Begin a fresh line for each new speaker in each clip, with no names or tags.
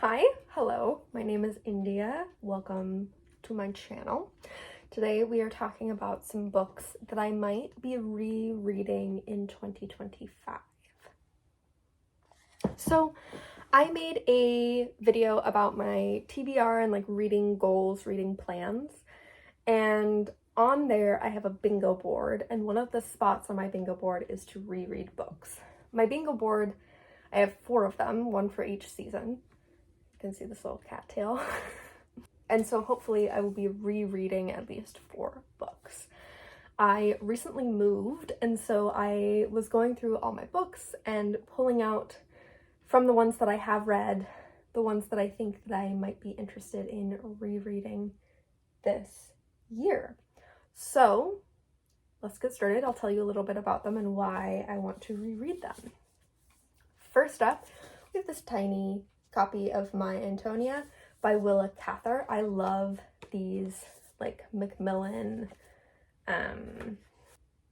Hi, hello, my name is India. Welcome to my channel. Today we are talking about some books that I might be rereading in 2025. So I made a video about my TBR and like reading goals, reading plans, and on there I have a bingo board, and one of the spots on my bingo board is to reread books. My bingo board, I have 4 of them, one for each season. You can see this little cattail. And so hopefully I will be rereading at least 4 books. I recently moved, and so I was going through all my books and pulling out from the ones that I have read, the ones that I think that I might be interested in rereading this year. So let's get started. I'll tell you a little bit about them and why I want to reread them. First up, we have this tiny copy of My Antonia by Willa Cather. I love these like Macmillan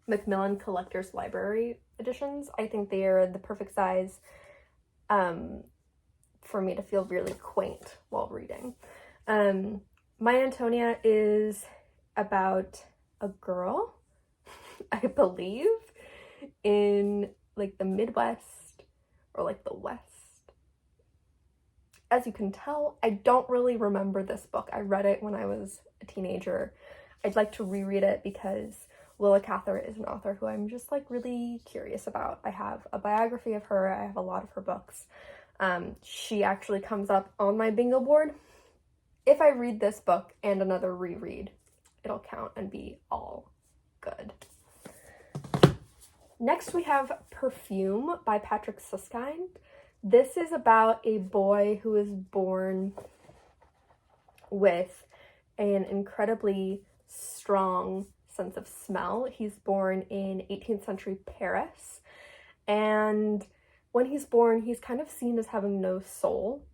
Collector's Library editions. I think they are the perfect size for me to feel really quaint while reading. My Antonia is about a girl, I believe, in like the Midwest or like the West. As you can tell, I don't really remember this book. I read it when I was a teenager. I'd like to reread it because Willa Cather is an author who I'm just like really curious about. I have a biography of her. I have a lot of her books. She actually comes up on my bingo board. If I read this book and another reread, it'll count and be all good. Next we have Perfume by Patrick Suskind. This is about a boy who is born with an incredibly strong sense of smell. He's born in 18th century Paris, and when he's born, he's kind of seen as having no soul.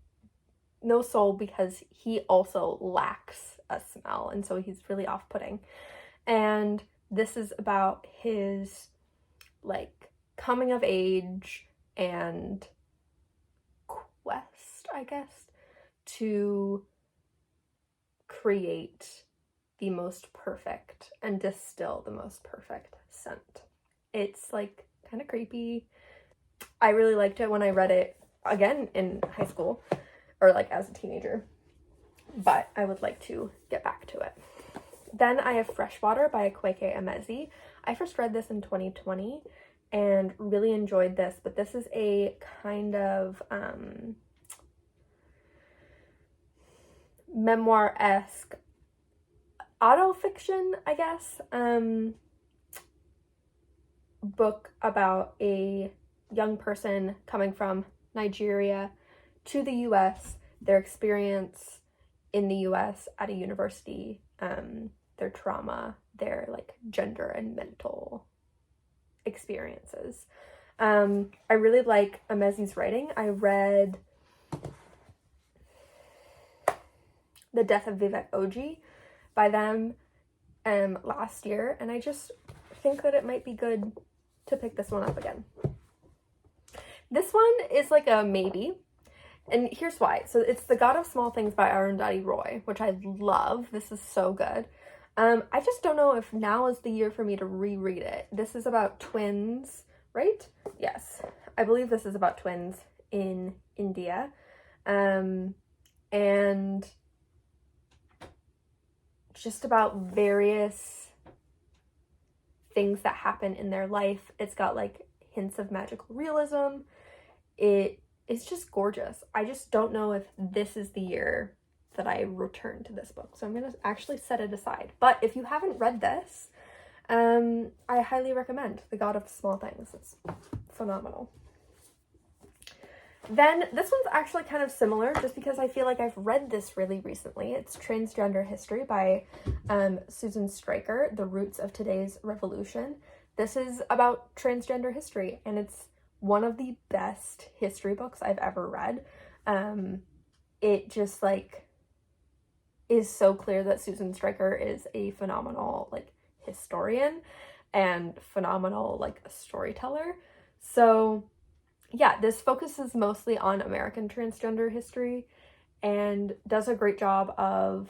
No soul because he also lacks a smell, and so he's really off-putting. And this is about his like coming of age and quest, I guess, to create the most perfect and distill the most perfect scent. It's like kind of creepy. I really liked it when I read it again in high school or like as a teenager, but I would like to get back to it. Then I have Freshwater by Akwaeke Emezi. I first read this in 2020 and really enjoyed this, but this is a kind of memoir-esque autofiction, I guess, book about a young person coming from Nigeria to the US, their experience in the US at a university, their trauma, their like gender and mental experiences. I really like Emezi's writing. I read The Death of Vivek Oji by them last year, and I just think that it might be good to pick this one up again. This one is like a maybe, and here's why. So it's The God of Small Things by Arundhati Roy, which I love. This is so good. I just don't know if now is the year for me to reread it. This is about twins, right? Yes, I believe this is about twins in India, and just about various things that happen in their life. It's got like hints of magical realism. It is just gorgeous. I just don't know if this is the year that I return to this book, so I'm gonna actually set it aside. But if you haven't read this, I highly recommend The God of Small Things. It's phenomenal. Then this one's actually kind of similar just because I feel like I've read this really recently. It's Transgender History by Susan Stryker, The Roots of Today's Revolution. This is about transgender history, and it's one of the best history books I've ever read. It just like is so clear that Susan Stryker is a phenomenal like historian and phenomenal like storyteller. So yeah, this focuses mostly on American transgender history and does a great job of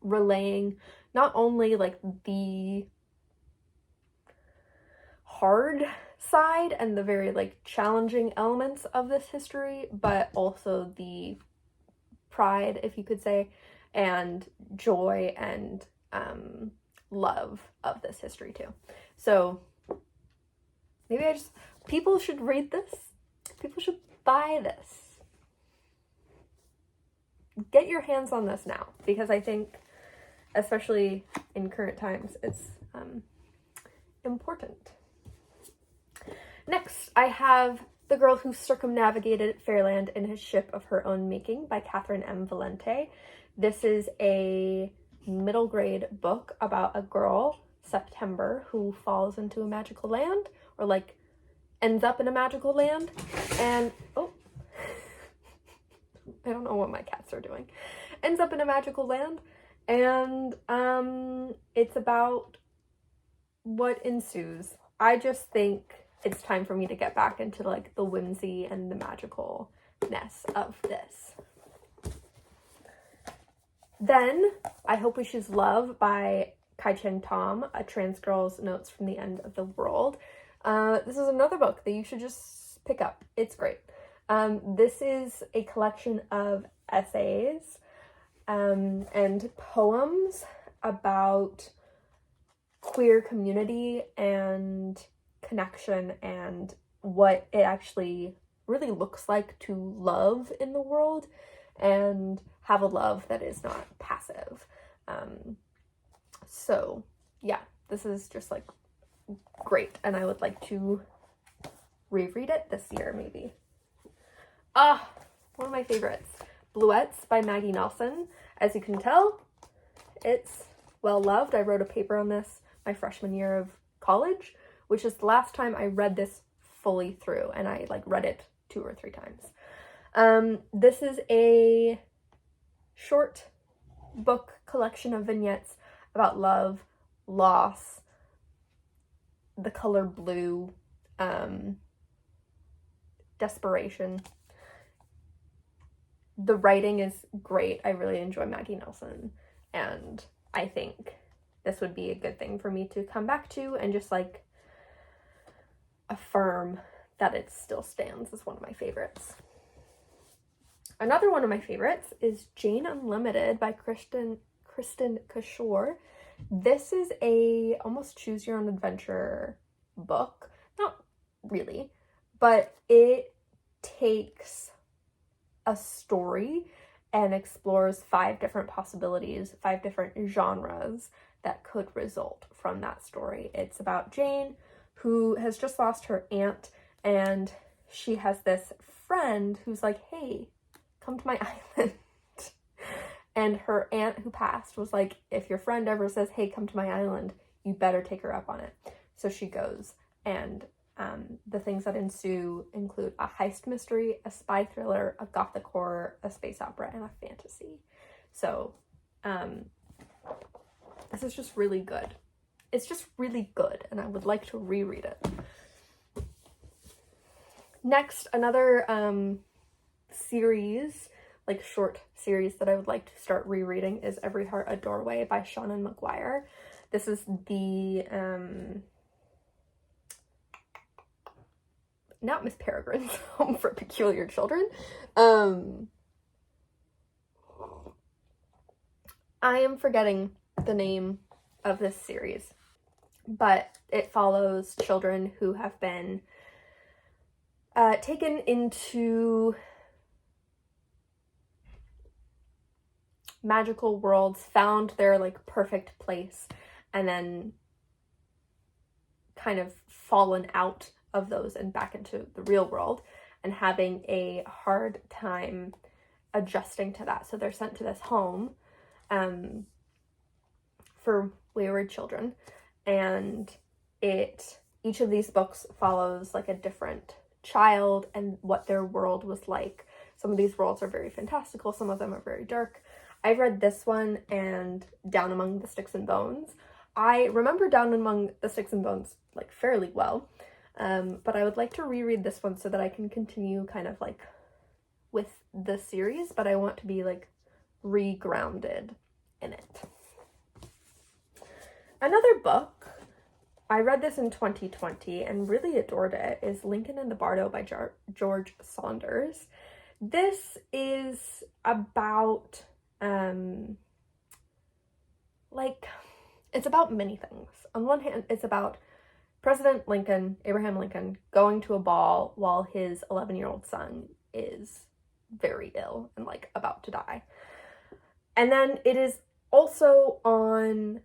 relaying not only like the hard side and the very like challenging elements of this history, but also the pride, if you could say, and joy and love of this history too. So maybe people should read this. People should buy this. Get your hands on this now, because I think, especially in current times, it's important. Next, I have The Girl Who Circumnavigated Fairland in a Ship of Her Own Making by Catherine M. Valente. This is a middle grade book about a girl, September, who falls into a magical land, or like ends up in a magical land, and I don't know what my cats are doing. Ends up in a magical land, and it's about what ensues. I just think it's time for me to get back into like the whimsy and the magicalness of this. Then, I Hope We Choose Love by Kai Cheng Tom, a trans girl's notes from the end of the world. This is another book that you should just pick up. It's great. This is a collection of essays and poems about queer community and connection and what it actually really looks like to love in the world and have a love that is not passive. So yeah, this is just like great, and I would like to reread it this year maybe. One of my favorites, Bluets by Maggie Nelson. As you can tell, it's well loved. I wrote a paper on this my freshman year of college, which is the last time I read this fully through, and I like read it 2 or 3 times. This is a short book collection of vignettes about love, loss, the color blue, desperation. The writing is great. I really enjoy Maggie Nelson, and I think this would be a good thing for me to come back to and just like affirm that it still stands as one of my favorites. Another one of my favorites is Jane Unlimited by Kristen Kishore. This is a almost choose your own adventure book. Not really, but it takes a story and explores 5 different possibilities, 5 different genres that could result from that story. It's about Jane, who has just lost her aunt, and she has this friend who's like, hey, come to my island. And her aunt who passed was like, if your friend ever says, hey, come to my island, you better take her up on it. So she goes, and the things that ensue include a heist mystery, a spy thriller, a gothic horror, a space opera, and a fantasy. So this is just really good. It's just really good, and I would like to reread it. Next, another series, like short series that I would like to start rereading is Every Heart a Doorway by Shannon McGuire. This is the not Miss Peregrine's Home for Peculiar Children. I am forgetting the name of this series, but it follows children who have been taken into magical worlds, found their like perfect place, and then kind of fallen out of those and back into the real world and having a hard time adjusting to that. So they're sent to this home for wayward children, and each of these books follows like a different child and what their world was like. Some of these worlds are very fantastical, some of them are very dark. I've read this one and Down Among the Sticks and Bones. I remember Down Among the Sticks and Bones like fairly well. But I would like to reread this one so that I can continue kind of like with the series, but I want to be like re-grounded in it. Another book, I read this in 2020 and really adored it, is Lincoln and the Bardo by George Saunders. This is about, it's about many things. On one hand, it's about President Lincoln, Abraham Lincoln, going to a ball while his 11-year-old son is very ill and like about to die. And then it is also on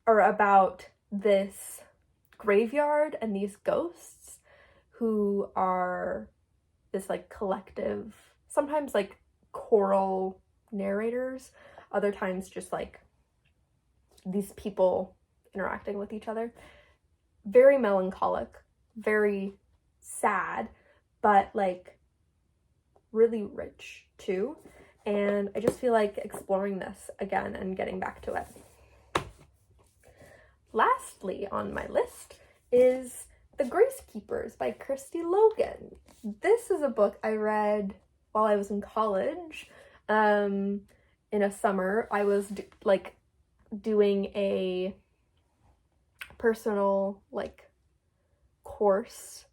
or about this graveyard and these ghosts who are this like collective, sometimes like choral narrators, other times just like these people interacting with each other. Very melancholic, very sad, but like really rich too. And I just feel like exploring this again and getting back to it. Lastly on my list is The Grace Keepers by Christy Logan. This is a book I read while I was in college. In a summer, I was doing a personal course,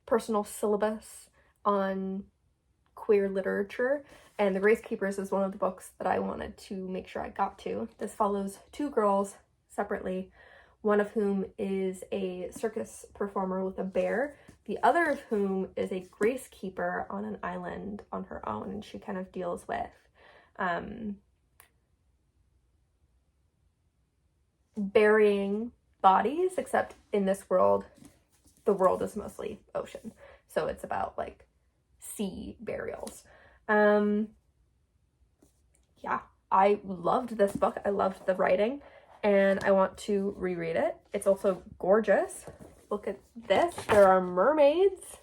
personal syllabus on queer literature, and The Grace Keepers is one of the books that I wanted to make sure I got to. This follows two girls separately, one of whom is a circus performer with a bear, the other of whom is a grace keeper on an island on her own, and she kind of deals with burying bodies, except in this world, the world is mostly ocean, so it's about like sea burials. Yeah, I loved this book. I loved the writing, and I want to reread it. It's also gorgeous. Look at this. There are mermaids,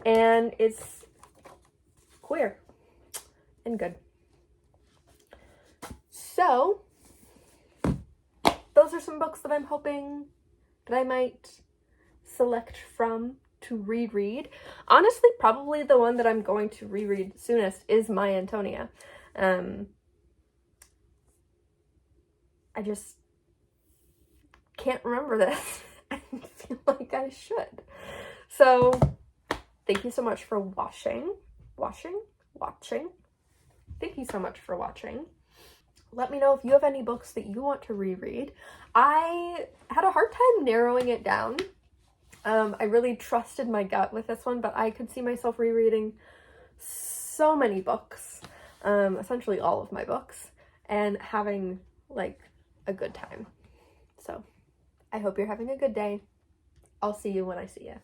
and it's queer and good. So those are some books that I'm hoping that I might select from to reread. Honestly, probably the one that I'm going to reread soonest is My Antonia. I just can't remember this. I feel like I should. So thank you so much for watching. Thank you so much for watching. Let me know if you have any books that you want to reread. I had a hard time narrowing it down. I really trusted my gut with this one, but I could see myself rereading so many books, essentially all of my books, and having like a good time. So I hope you're having a good day. I'll see you when I see you.